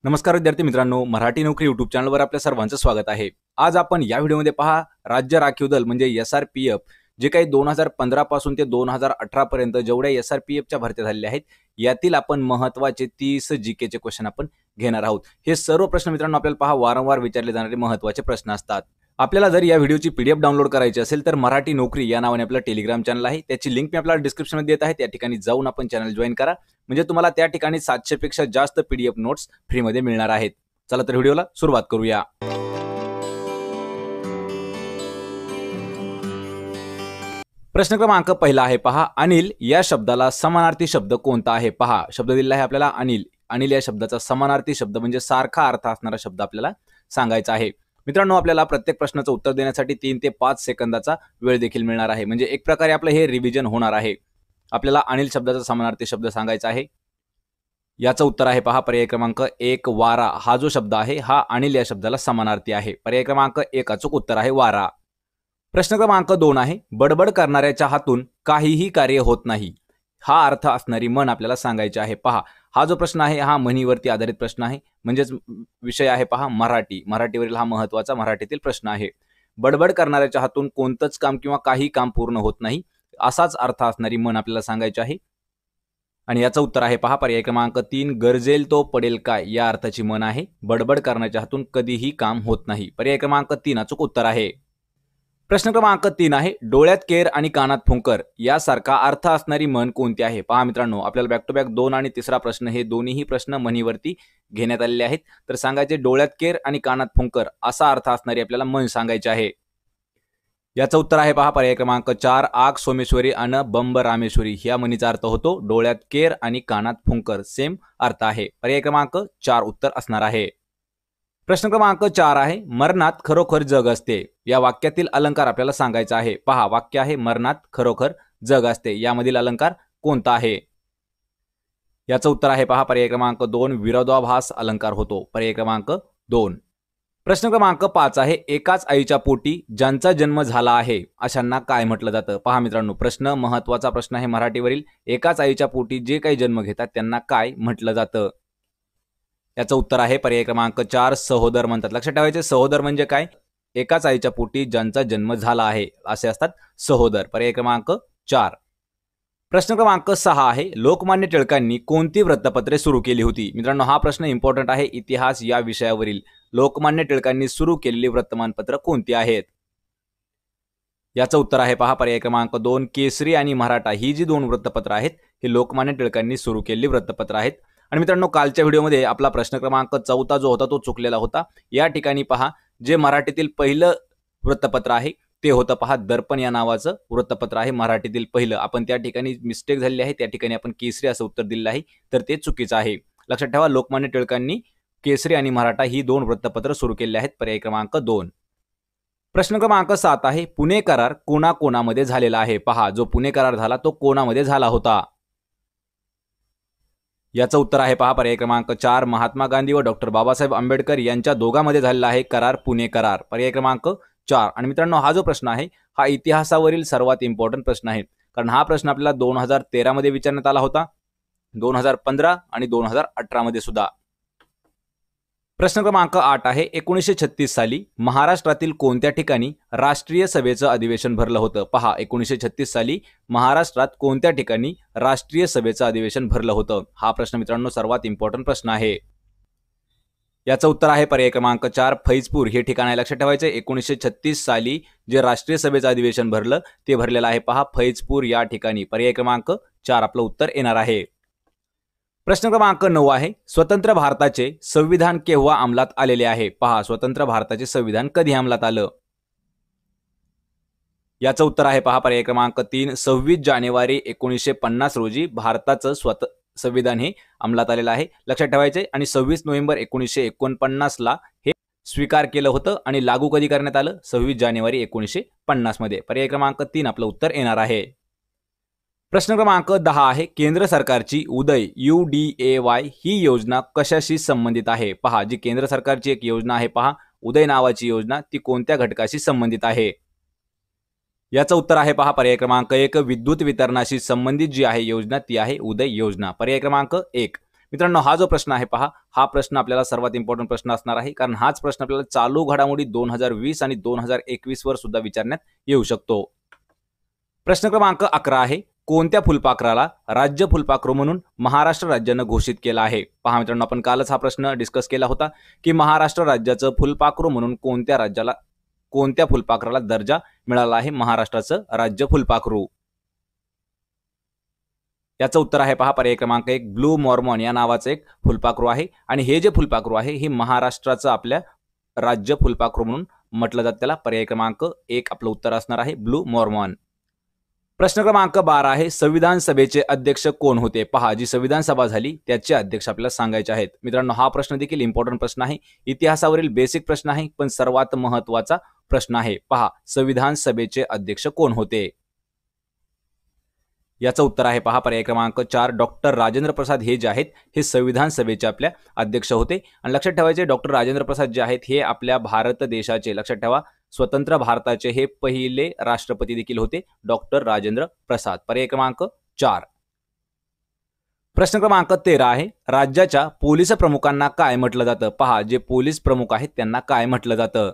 नमस्कार विद्यार्थी मित्रांनो, मराठी नोकरी यूट्यूब चॅनलवर आपल्या सर्वांचं स्वागत आहे। आज आपण या व्हिडिओमध्ये पहा राज्य राखीव दल म्हणजे SRPF जे काही 2015 पासून ते 2018 पर्यंत जेवढ्या SRPFच्या भरत्या झालेल्या आहेत यातील आपण महत्त्वाचे 30 जीके चे क्वेश्चन आपण घेणार आहोत। हे सर्व प्रश्न मित्रांनो आपल्याला पहा वारंवार विचारले जाणारे महत्त्वाचे प्रश्न असतात। आपल्याला जर या व्हिडिओची PDF डाउनलोड करायची असेल तर मराठी नोकरी या नावाने आपलं टेलिग्राम चॅनल आहे, त्याची लिंक मी आपल्याला डिस्क्रिप्शन मध्ये देत आहे। त्या ठिकाणी जाऊन आपण चॅनल जॉइन करा, म्हणजे तुम्हाला त्या ठिकाणी 700 पेक्षा जास्त PDF नोट्स फ्री मध्ये मिळणार आहेत। चला तर व्हिडिओला सुरुवात करूया। प्रश्न क्रमांक पहिला आहे पहा, अनिल या शब्दाला समानार्थी शब्द कोणता आहे? पहा, शब्द दिलेला आहे आपल्याला अनिल। अनिल या शब्दाचा समानार्थी शब्द म्हणजे सारखा अर्थ असणारा शब्द आपल्याला सांगायचा आहे। मित्रांनो, आपल्याला प्रत्येक प्रश्नाचं उत्तर देण्यासाठी 3 ते 5 सेकंदाचा वेळ देखील मिळणार आहे, म्हणजे एक प्रकारे आपलं हे रिव्हिजन होणार आहे। आपल्याला अनिल शब्दाचा समानार्थी शब्द सांगायचा आहे। याचं उत्तर आहे पहा पर्याय क्रमांक 1 वारा। हा जो शब्द आहे हा अनिल या शब्दाला समानार्थी आहे। पर्याय क्रमांक 1 अचूक उत्तर आहे वारा। प्रश्न क्रमांक 2 आहे, बडबड करणाऱ्याच्या हातून काहीही कार्य होत नाही, हा अर्थ असणारी म्हण आपल्याला सांगायची आहे। पहा, हा जो प्रश्न आहे हा म्हणीवरती आधारित प्रश्न आहे, म्हणजेच विषय आहे पहा मराठी। मराठीवरील हा महत्त्वाचा मराठीतील प्रश्न आहे। बडबड करणाऱ्याच्या हातून कोणतंच काम किंवा काही काम पूर्ण होत नाही, असाच अर्थ असणारी म्हण आपल्याला सांगायची आहे। आणि याचं उत्तर आहे पहा पर्याय क्रमांक 3 गरजेल तो पडेल काय या अर्थाची म्हण आहे। बडबड करण्याच्या हातून कधीही काम होत नाही। पर्याय क्रमांक 3 अचूक उत्तर आहे। प्रश्न क्रमांक 3 आहे, डोळ्यात केर आणि कानात फुंकर यासारखा अर्थ असणारी म्हण कोणती आहे? पहा मित्रांनो, आपल्याला बॅक टू बॅक 2 आणि तिसरा प्रश्न हे दोन्ही प्रश्न म्हणीवरती घेण्यात आलेले आहेत। तर सांगायचे डोळ्यात केर आणि कानात फुंकर असा अर्थ असणारी आपल्याला म्हण सांगायची आहे। याचं उत्तर आहे पहा पर्याय क्रमांक 4 आग सोमेश्वरी अन बंब रामेश्वरी। या म्हणीचा अर्थ होतो डोळ्यात केर आणि कानात फुंकर, सेम अर्थ आहे। पर्याय क्रमांक 4 उत्तर असणार आहे। प्रश्न क्रमांक 4 आहे, मरणात खरोखर जग असते या वाक्यातील अलंकार आपल्याला सांगायचा आहे। पहा, वाक्य आहे मरणात खरोखर जग असते, यामधील अलंकार कोणता आहे? याचं उत्तर आहे पहा पर्याय क्रमांक 2 विरोधाभास अलंकार होतो। पर्याय क्रमांक 2। प्रश्न क्रमांक 5 आहे, एकाच आईच्या पोटी ज्यांचा जन्म झाला आहे अशांना काय म्हटलं जातं? पहा मित्रांनो, प्रश्न महत्त्वाचा प्रश्न आहे मराठीवरील। एकाच आईच्या पोटी जे काही जन्म घेतात त्यांना काय म्हटलं जातं? याचं उत्तर आहे पर्याय क्रमांक 4 सहोदर म्हणतात। लक्षात ठेवायचे, सहोदर म्हणजे काय? एकाच आईच्या पोटी ज्यांचा जन्म झाला आहे असे असतात सहोदर। पर्याय क्रमांक 4। प्रश्न क्रमांक 6 आहे, लोकमान्य टिळकांनी कोणती वृत्तपत्रे सुरू केली होती? मित्रांनो, हा प्रश्न इम्पॉर्टंट आहे इतिहास या विषयावरील। लोकमान्य टिळकांनी सुरू केलेली वर्तमानपत्र कोणती आहेत? याचं उत्तर आहे पहा पर्याय क्रमांक 2 केसरी आणि मराठा। ही जी 2 वृत्तपत्र आहेत हे लोकमान्य टिळकांनी सुरू केलेली वृत्तपत्र आहेत। आणि मित्रांनो, कालच्या व्हिडिओमध्ये आपला प्रश्न क्रमांक 14 जो होता तो चुकलेला होता। या ठिकाणी पहा, जे मराठीतील पहिलं वृत्तपत्र आहे ते होतं पहा दर्पण या नावाचं वृत्तपत्र आहे मराठीतील पहिलं। आपण त्या ठिकाणी मिस्टेक झालेली आहे, त्या ठिकाणी आपण केसरी असं उत्तर दिलेलं आहे, तर ते चुकीचं आहे। लक्षात ठेवा, लोकमान्य टिळकांनी केसरी आणि मराठा ही 2 वृत्तपत्र सुरू केलेली आहेत। पर्याय क्रमांक 2। प्रश्न क्रमांक 7 आहे, पुणे करार कोणाकोणामध्ये झालेला आहे? पहा, जो पुणे करार झाला तो कोणामध्ये झाला होता? याचं उत्तर आहे पहा पर्याय क्रमांक 4 महात्मा गांधी व डॉक्टर बाबासाहेब आंबेडकर यांच्या दोघांमध्ये झालेला आहे करार, पुणे करार। पर्याय क्रमांक 4। आणि मित्रांनो, हा जो प्रश्न आहे हा इतिहासावरील सर्वात इम्पॉर्टंट प्रश्न आहे, कारण हा प्रश्न आपल्याला 2013 मध्ये विचारण्यात आला होता, 2015 आणि 2018 मध्ये सुद्धा। प्रश्न क्रमांक 8 आहे, 1936 साली महाराष्ट्रातील कोणत्या ठिकाणी राष्ट्रीय सभेचं अधिवेशन भरलं होतं? पहा, 1936 साली महाराष्ट्रात कोणत्या ठिकाणी राष्ट्रीय सभेचं अधिवेशन भरलं होतं? हा प्रश्न मित्रांनो सर्वात इम्पॉर्टंट प्रश्न आहे। याचं उत्तर आहे पर्याय क्रमांक 4 फैजपूर हे ठिकाण आहे। लक्षात ठेवायचे, 1936 साली जे राष्ट्रीय सभेचं अधिवेशन भरलं ते भरलेलं आहे पहा फैजपूर या ठिकाणी। पर्याय क्रमांक 4 आपलं उत्तर येणार आहे। प्रश्न क्रमांक 9 आहे, स्वतंत्र भारताचे संविधान केव्हा अंमलात आलेले आहे? पहा, स्वतंत्र भारताचे संविधान कधी अंमलात आलं? याचं उत्तर आहे पहा पर्याय क्रमांक 3 26 जानेवारी 1950 रोजी भारताचं संविधान हे अंमलात आलेलं आहे। लक्षात ठेवायचे, आणि 26 नोव्हेंबर 1949 ला हे स्वीकार केलं होतं आणि लागू कधी करण्यात आलं? 26 जानेवारी 1950 मध्ये। पर्याय क्रमांक 3 आपलं उत्तर येणार आहे। प्रश्न क्रमांक 10 आहे, केंद्र सरकारची उदय UDAY ही योजना कशाशी संबंधित आहे? पहा, जी केंद्र सरकारची एक योजना आहे पहा उदय नावाची योजना, ती कोणत्या घटकाशी संबंधित आहे? याचं उत्तर आहे पहा पर्याय क्रमांक 1 विद्युत वितरणाशी संबंधित जी आहे योजना ती आहे उदय योजना। पर्याय क्रमांक 1। मित्रांनो, हा जो प्रश्न आहे पहा, हा प्रश्न आपल्याला सर्वात इम्पॉर्टंट प्रश्न असणार आहे, कारण हाच प्रश्न आपल्याला चालू घडामोडी 2020 आणि 2021 वर सुद्धा विचारण्यात येऊ शकतो. प्रश्न क्रमांक 11 आहे, कोणत्या फुलपाखराला राज्य फुलपाखरू म्हणून महाराष्ट्र राज्यानं घोषित केलं आहे? पहा मित्रांनो, आपण कालच हा प्रश्न डिस्कस केला होता की महाराष्ट्र राज्याचं फुलपाखरू म्हणून कोणत्या फुलपाखराला दर्जा मिळाला आहे महाराष्ट्राचं राज्य फुलपाखरू? याचं उत्तर आहे पहा पर्याय क्रमांक 1, ब्लू मॉर्मॉन या नावाचं एक फुलपाखरू आहे. आणि हे जे फुलपाखरू आहे हे महाराष्ट्राचं आपल्या राज्य फुलपाखरू म्हणून म्हटलं जातं त्याला. पर्याय क्रमांक 1 आपलं उत्तर असणार आहे, ब्लू मॉर्मॉन. प्रश्न क्रमांक 12 आहे, संविधान सभेचे अध्यक्ष कोण होते? पहा, जी संविधान सभा झाली त्याचे अध्यक्ष आपल्याला सांगायचे आहेत. मित्रांनो, हा प्रश्न देखील इम्पॉर्टंट प्रश्न आहे, इतिहासावरील बेसिक प्रश्न आहे, पण सर्वात महत्वाचा प्रश्न आहे. पहा, संविधान सभेचे अध्यक्ष कोण होते? याचं उत्तर आहे पहा पर्याय क्रमांक 4, डॉक्टर राजेंद्र प्रसाद हे जे आहेत हे संविधान सभेचे आपल्या अध्यक्ष होते. आणि लक्षात ठेवायचे, डॉक्टर राजेंद्र प्रसाद जे आहेत हे आपल्या भारत देशाचे, लक्षात ठेवा, स्वतंत्र भारताचे हे पहिले राष्ट्रपती देखील होते, डॉक्टर राजेंद्र प्रसाद. पर्याय क्रमांक 4. प्रश्न क्रमांक 13 आहे, राज्याच्या पोलीस प्रमुखांना काय म्हटलं जातं? पहा, जे पोलीस प्रमुख आहेत त्यांना काय म्हटलं जातं?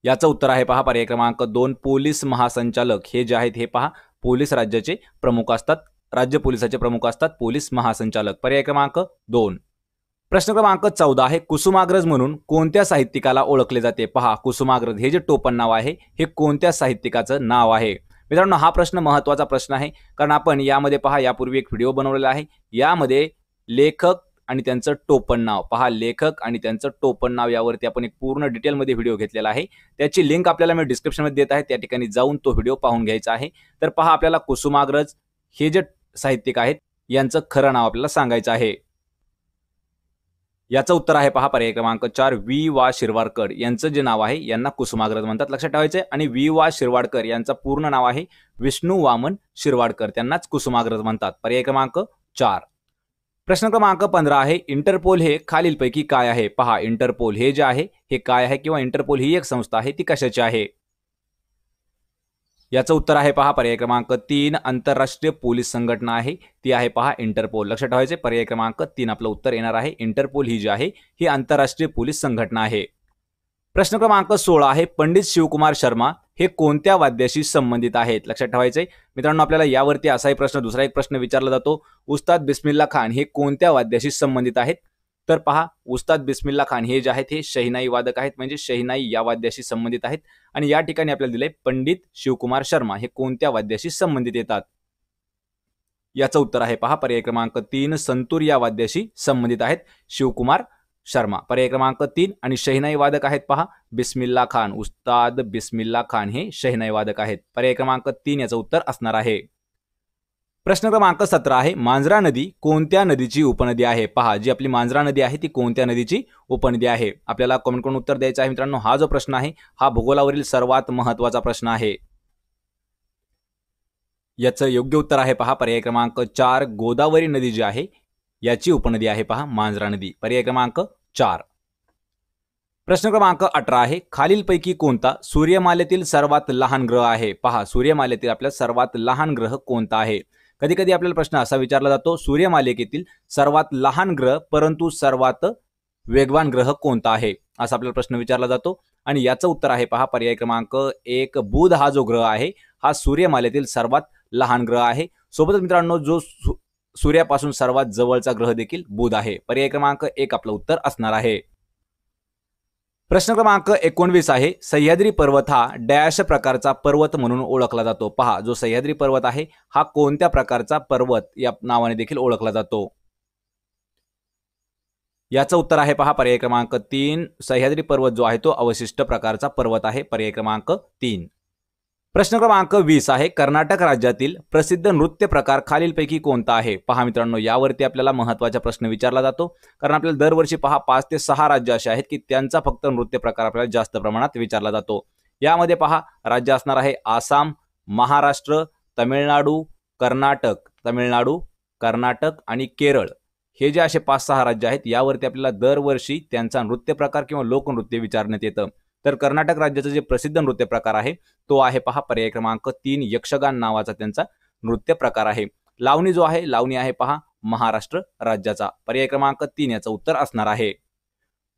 याचं उत्तर आहे पहा पर्याय क्रमांक 2, पोलीस महासंचालक हे जे आहेत हे पहा पोलीस राज्याचे प्रमुख असतात, राज्य पोलिसाचे प्रमुख असतात पोलीस महासंचालक. पर्याय क्रमांक 2. प्रश्न क्रमांक 14 आहे, कुसुमाग्रज म्हणून कोणत्या साहित्यिकाला ओळखले जाते? पहा, कुसुमाग्रज हे जे टोपण नाव आहे हे कोणत्या साहित्यिकाचं नाव आहे? मित्रांनो, हा प्रश्न महत्वाचा प्रश्न आहे, कारण आपण यामध्ये पहा यापूर्वी एक व्हिडिओ बनवलेला आहे, यामध्ये लेखक आणि त्यांचं टोपण नाव, पहा लेखक आणि त्यांचं टोपण नाव यावरती आपण एक पूर्ण डिटेलमध्ये व्हिडिओ घेतलेला आहे. त्याची लिंक आपल्याला मी डिस्क्रिप्शनमध्ये देत आहे, त्या ठिकाणी जाऊन तो व्हिडिओ पाहून घ्यायचा आहे. तर पहा, आपल्याला कुसुमाग्रज हे जे साहित्यिक आहेत यांचं खरं नाव आपल्याला सांगायचं आहे. याचं उत्तर आहे पहा पर्याय क्रमांक 4, वी वा शिरवाडकर यांचं जे नाव आहे यांना कुसुमाग्रज म्हणतात, लक्षात ठेवायचे. आणि वी वा शिरवाडकर यांचं पूर्ण नाव आहे विष्णू वामन शिरवाडकर, त्यांनाच कुसुमाग्रज म्हणतात. पर्याय क्रमांक 4. प्रश्न क्रमांक 15 आहे, इंटरपोल हे खालीलपैकी काय आहे? पहा, इंटरपोल हे जे आहे हे काय आहे, किंवा इंटरपोल ही एक संस्था आहे ती कशाची आहे? याचं उत्तर आहे पहा पर्याय क्रमांक 3, आंतरराष्ट्रीय पोलीस संघटना आहे ती आहे पहा इंटरपोल, लक्षात ठेवायचे. पर्याय क्रमांक 3 आपलं उत्तर येणार आहे. इंटरपोल ही जी आहे ही आंतरराष्ट्रीय पोलीस संघटना आहे. प्रश्न क्रमांक 16 आहे, पंडित शिवकुमार शर्मा हे कोणत्या वाद्याशी संबंधित आहेत? लक्षात ठेवायचे मित्रांनो, आपल्याला यावरती असाही प्रश्न, दुसरा एक प्रश्न विचारला जातो, उस्ताद बिस्मिल्ला खान हे कोणत्या वाद्याशी संबंधित आहेत? तर पहा, उस्ताद बिस्मिल्ला खान हे जे आहेत हे शहनाई वादक आहेत, म्हणजे शहनाई या वाद्याशी संबंधित आहेत. आणि या ठिकाणी आपल्याला दिले पंडित शिवकुमार शर्मा हे कोणत्या वाद्याशी संबंधित येतात? याचं उत्तर आहे पहा पर्याय क्रमांक 3, संतूर या वाद्याशी संबंधित आहेत शिवकुमार शर्मा. पर्याय क्रमांक 3. आणि शहनाई वादक आहेत पहा बिस्मिल्ला खान, उस्ताद बिस्मिल्ला खान हे शहनाई वादक आहेत. पर्याय क्रमांक 3 याचं उत्तर असणार आहे. प्रश्न क्रमांक 17 आहे, मांजरा नदी कोणत्या नदीची उपनदी आहे? पहा, जी आपली मांजरा नदी आहे ती कोणत्या नदीची उपनदी आहे? आपल्याला कमेंट करून उत्तर द्यायचं आहे मित्रांनो. हा जो प्रश्न आहे हा भूगोलावरील सर्वात महत्वाचा प्रश्न आहे. याचं योग्य उत्तर आहे पहा पर्याय क्रमांक 4, गोदावरी नदी जी आहे याची उपनदी आहे पहा मांजरा नदी. पर्याय क्रमांक 4. प्रश्न क्रमांक 18 आहे, खालीलपैकी कोणता सूर्यमालेतील सर्वात लहान ग्रह आहे? पहा, सूर्यमालेतील आपल्या सर्वात लहान ग्रह कोणता आहे? कधी कधी आपल्याला प्रश्न असा विचारला जातो, सूर्यमालेतील सर्वात लहान ग्रह परंतु सर्वात वेगवान ग्रह कोणता आहे, असा आपल्याला प्रश्न विचारला जातो. आणि याचं उत्तर आहे पहा पर्याय क्रमांक 1, बुध हा जो ग्रह आहे हा सूर्यमालेतील सर्वात लहान ग्रह आहे. सोबतच मित्रांनो, जो सूर्यापासून सर्वात जवळचा ग्रह देखील बुध आहे. पर्याय क्रमांक 1 आपलं उत्तर असणार आहे. प्रश्न क्रमांक 19 आहे, सह्याद्री पर्वत हा डॅश प्रकारचा पर्वत म्हणून ओळखला जातो? पहा, जो सह्याद्री पर्वत आहे हा कोणत्या प्रकारचा पर्वत या नावाने देखील ओळखला जातो? याचं उत्तर आहे पहा पर्याय क्रमांक 3, सह्याद्री पर्वत जो आहे तो अवशिष्ट प्रकारचा पर्वत आहे. पर्याय क्रमांक 3. प्रश्न क्रमांक 20 आहे, कर्नाटक राज्यातील प्रसिद्ध नृत्य प्रकार खालीलपैकी कोणता आहे? पहा मित्रांनो, यावरती आपल्याला महत्त्वाचा प्रश्न विचारला जातो, कारण आपल्याला दरवर्षी पहा 5 ते 6 राज्य असे आहेत की त्यांचा फक्त नृत्य प्रकार आपल्याला जास्त प्रमाणात विचारला जातो. यामध्ये पहा राज्य असणार आहे आसाम, महाराष्ट्र, तामिळनाडू, कर्नाटक आणि केरळ. हे जे असे 5-6 राज्य आहेत यावरती आपल्याला दरवर्षी त्यांचा नृत्य प्रकार किंवा लोकनृत्य विचारण्यात येतं. तर कर्नाटक राज्याचं जे प्रसिद्ध नृत्य प्रकार आहे तो आहे पहा पर्याय क्रमांक 3, यक्षगान नावाचा त्यांचा नृत्य प्रकार आहे. लावणी जो आहे, लावणी आहे पहा महाराष्ट्र राज्याचा. पर्याय क्रमांक 3 याचं उत्तर असणार आहे.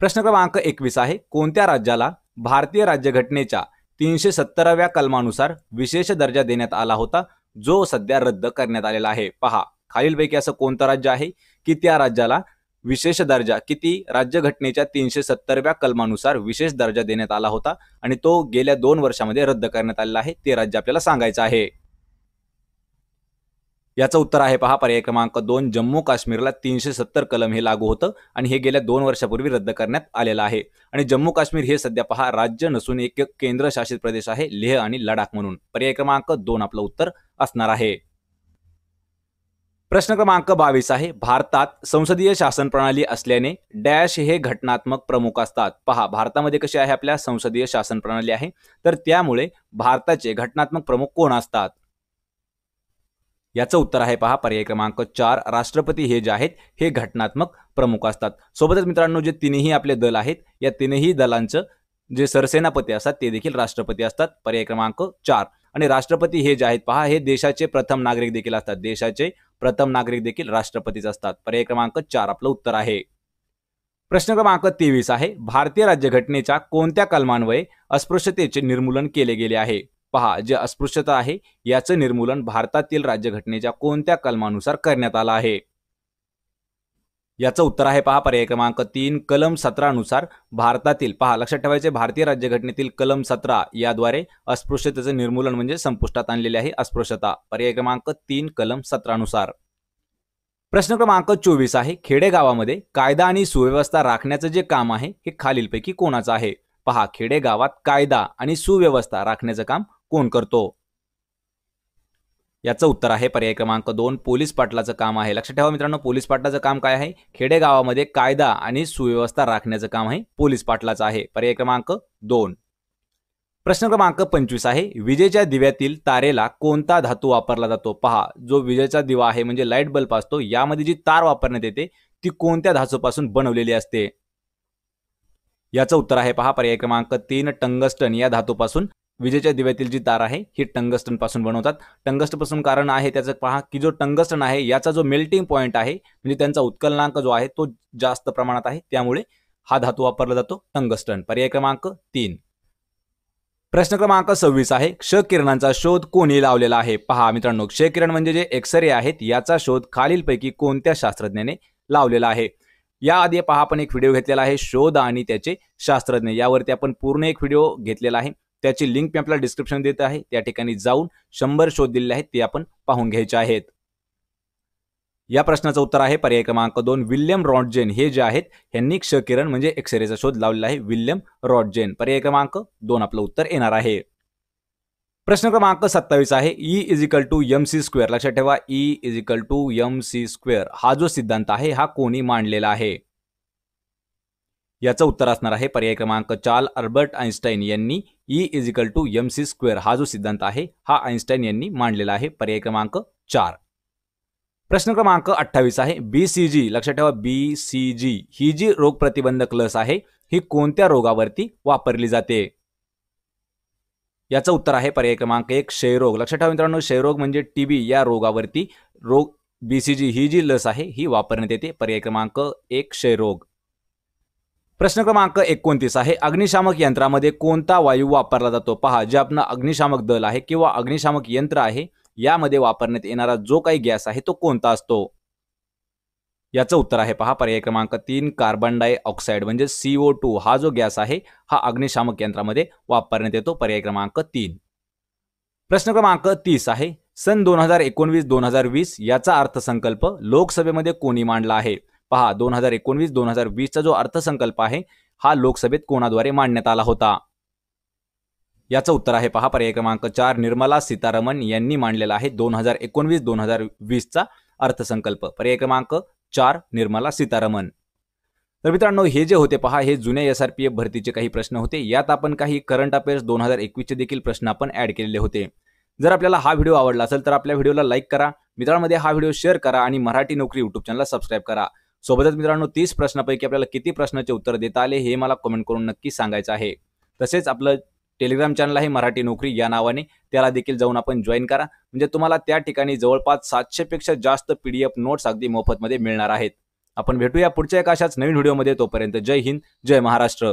प्रश्न क्रमांक 21 आहे, कोणत्या राज्याला भारतीय राज्यघटनेच्या 370व्या कलमानुसार विशेष दर्जा देण्यात आला होता, जो सध्या रद्द करण्यात आलेला आहे? पहा, खालीलपैकी असं कोणतं राज्य आहे की त्या राज्याला विशेष दर्जा राज्यघटनेच्या 370व्या कलमानुसार विशेष दर्जा देण्यात आला होता आणि तो गेल्या 2 वर्षामध्ये रद्द करण्यात आलेला आहे? ते राज्य आपल्याला सांगायचं आहे. याचं उत्तर आहे पहा पर्याय क्रमांक 2, जम्मू काश्मीरला 370 कलम हे लागू होतं आणि हे गेल्या 2 वर्षापूर्वी रद्द करण्यात आलेलं आहे. आणि जम्मू काश्मीर हे सध्या पहा राज्य नसून एक केंद्रशासित प्रदेश आहे, लेह आणि लडाख म्हणून. पर्याय क्रमांक 2 आपलं उत्तर असणार आहे. प्रश्न क्रमांक 22 आहे, भारतात संसदीय शासन प्रणाली असल्याने डॅश हे घटनात्मक प्रमुख असतात. पहा, भारतामध्ये कशी आहे आपल्या संसदीय शासन प्रणाली आहे, तर त्यामुळे भारताचे घटनात्मक प्रमुख कोण असतात? याचं उत्तर आहे पहा पर्याय क्रमांक 4, राष्ट्रपती हे जे आहेत हे घटनात्मक प्रमुख असतात. सोबतच मित्रांनो, जे तिन्ही आपले दल आहेत या तिन्ही दलांचं जे सरसेनापती असतात ते देखील राष्ट्रपती असतात. पर्याय क्रमांक 4. आणि राष्ट्रपती हे जे आहेत पहा हे देशाचे प्रथम नागरिक देखील असतात. देशाचे प्रथम नागरिक देखील राष्ट्रपतीच असतात. पर्याय क्रमांक 4 आपलं उत्तर आहे. प्रश्न क्रमांक 23 आहे, भारतीय राज्यघटनेच्या कोणत्या कलमान्वये अस्पृश्यतेचे निर्मूलन केले गेले आहे? पहा, जे अस्पृश्यता आहे याचं निर्मूलन भारतातील राज्यघटनेच्या कोणत्या कलमानुसार करण्यात आलं आहे? याचं उत्तर आहे पहा पर्याय क्रमांक 3, कलम 17 नुसार भारतातील, पहा लक्षात ठेवायचे, भारतीय राज्यघटनेतील कलम 17 याद्वारे अस्पृश्यतेचं निर्मूलन म्हणजे संपुष्टात आणलेले आहे अस्पृश्यता. पर्याय क्रमांक 3 कलम 17 नुसार. प्रश्न क्रमांक 24 आहे, खेडेगावामध्ये कायदा आणि सुव्यवस्था राखण्याचं जे काम आहे हे खालीलपैकी कोणाचं आहे? पहा, खेडेगावात कायदा आणि सुव्यवस्था राखण्याचं काम कोण करतो? याचं उत्तर आहे पर्याय क्रमांक 2, पोलीस पाटलाचं काम आहे. लक्षात ठेवा मित्रांनो, पोलीस पाटलाचं काम काय आहे? खेडेगावामध्ये कायदा आणि सुव्यवस्था राखण्याचं काम आहे पोलीस पाटलाचं आहे. पर्याय क्रमांक 2. प्रश्न क्रमांक 25 आहे, विजेच्या दिव्यातील तारेला कोणता धातू वापरला जातो? पहा, जो विजेचा दिवा आहे म्हणजे लाईट बल्ब असतो, यामध्ये जी तार वापरण्यात येते ती कोणत्या धातूपासून बनवलेली असते? याचं उत्तर आहे पहा पर्याय क्रमांक 3, टंगस्टन या धातूपासून विजेच्या दिव्यातील जी तार आहे ही टंगस्टन पासून बनवतात. टंगस्टन पासून कारण आहे त्याचं पहा की जो टंगस्टन आहे याचा जो मेल्टिंग पॉइंट आहे म्हणजे त्यांचा उत्कलनांक जो आहे तो जास्त प्रमाणात आहे, त्यामुळे हा धातू वापरला जातो टंगस्टन. पर्याय क्रमांक 3. प्रश्न क्रमांक 26 आहे, क्ष किरणांचा शोध कोणी लावलेला आहे? पहा मित्रांनो, क्ष किरण म्हणजे जे एक्सरे आहेत याचा शोध खालीलपैकी कोणत्या शास्त्रज्ञाने लावलेला आहे? याआधी पहा आपण एक व्हिडिओ घेतलेला आहे, शोध आणि त्याचे शास्त्रज्ञ, यावरती आपण पूर्ण एक व्हिडिओ घेतलेला आहे. त्याची लिंक मी आपल्याला डिस्क्रिप्शन देत आहे, त्या ठिकाणी जाऊन 100 शोध दिलेले आहेत ते आपण पाहून घ्यायचे आहेत. या प्रश्नाचं उत्तर आहे पर्याय क्रमांक 2, विल्यम रॉन्टजेन हे जे आहेत यांनी क्ष किरण म्हणजे एक्सरेचा शोध लावलेला आहे, विल्यम रॉन्टजेन. पर्याय क्रमांक 2 आपलं उत्तर येणार आहे. प्रश्न क्रमांक 27 आहे, E = mc². लक्षात ठेवा, E = mc² हा जो सिद्धांत आहे हा कोणी मांडलेला आहे? याचं उत्तर असणार आहे पर्याय क्रमांक 4, अल्बर्ट आइन्स्टाईन यांनी E = mc² हा जो सिद्धांत आहे हा आइन्स्टाईन यांनी मांडलेला आहे. पर्याय क्रमांक 4. प्रश्न क्रमांक 28 आहे, BCG. लक्षात ठेवा, BCG ही जी रोग प्रतिबंधक लस आहे ही कोणत्या रोगावरती वापरली जाते? याचं उत्तर आहे पर्याय क्रमांक 1, क्षयरोग. लक्षात ठेवा मित्रांनो, क्षयरोग म्हणजे TB या रोगावरती BCG ही जी लस आहे ही वापरण्यात येते. पर्याय क्रमांक 1 क्षयरोग. प्रश्न क्रमांक 29 आहे, अग्निशामक यंत्रामध्ये कोणता वायू वापरला जातो? पहा, जे आपलं अग्निशामक दल आहे किंवा अग्निशामक यंत्र आहे यामध्ये वापरण्यात येणारा जो काही गॅस आहे तो कोणता असतो? याचं उत्तर आहे पहा पर्याय क्रमांक 3, कार्बन डायऑक्साईड म्हणजे CO2 हा जो गॅस आहे हा अग्निशामक यंत्रामध्ये वापरण्यात येतो. पर्याय क्रमांक 3. प्रश्न क्रमांक 30 आहे, सन 2019-2020 याचा अर्थसंकल्प लोकसभेमध्ये कोणी मांडला आहे? पहा, 2019-2020 जो अर्थसंकल्प आहे हा लोकसभेत कोणाद्वारे मांडण्यात आला होता? याचं उत्तर आहे पहा पर्याय क्रमांक 4, निर्मला सीतारामन यांनी मांडलेला आहे 2019-2020 अर्थसंकल्प. पर्याय क्रमांक 4 निर्मला सीतारामन. तर मित्रांनो, हे जे होते पहा हे जुन्या SRPF भरतीचे काही प्रश्न होते. यात आपण काही करंट अफेअर्स 2021 चे देखील प्रश्न आपण ऍड केलेले होते. जर आपल्याला हा व्हिडिओ आवडला असेल तर आपल्या व्हिडिओला लाईक करा, मित्रांमध्ये हा व्हिडिओ शेअर करा आणि मराठी नोकरी YouTube चॅनलला सबस्क्राईब करा. सोबतच मित्रांनो, 30 प्रश्नांपैकी आपल्याला किती प्रश्नाचे उत्तर देता आले हे मला कमेंट करून नक्की सांगायचं आहे. तसेच आपलं टेलिग्राम चॅनल आहे मराठी नोकरी या नावाने, त्याला देखील जाऊन आपण जॉईन करा. म्हणजे तुम्हाला त्या ठिकाणी जवळपास 700 पेक्षा जास्त PDF नोट्स अगदी मोफतमध्ये मिळणार आहेत. आपण भेटूया पुढच्या एका अशाच नवीन व्हिडिओमध्ये. तोपर्यंत जय हिंद, जय महाराष्ट्र.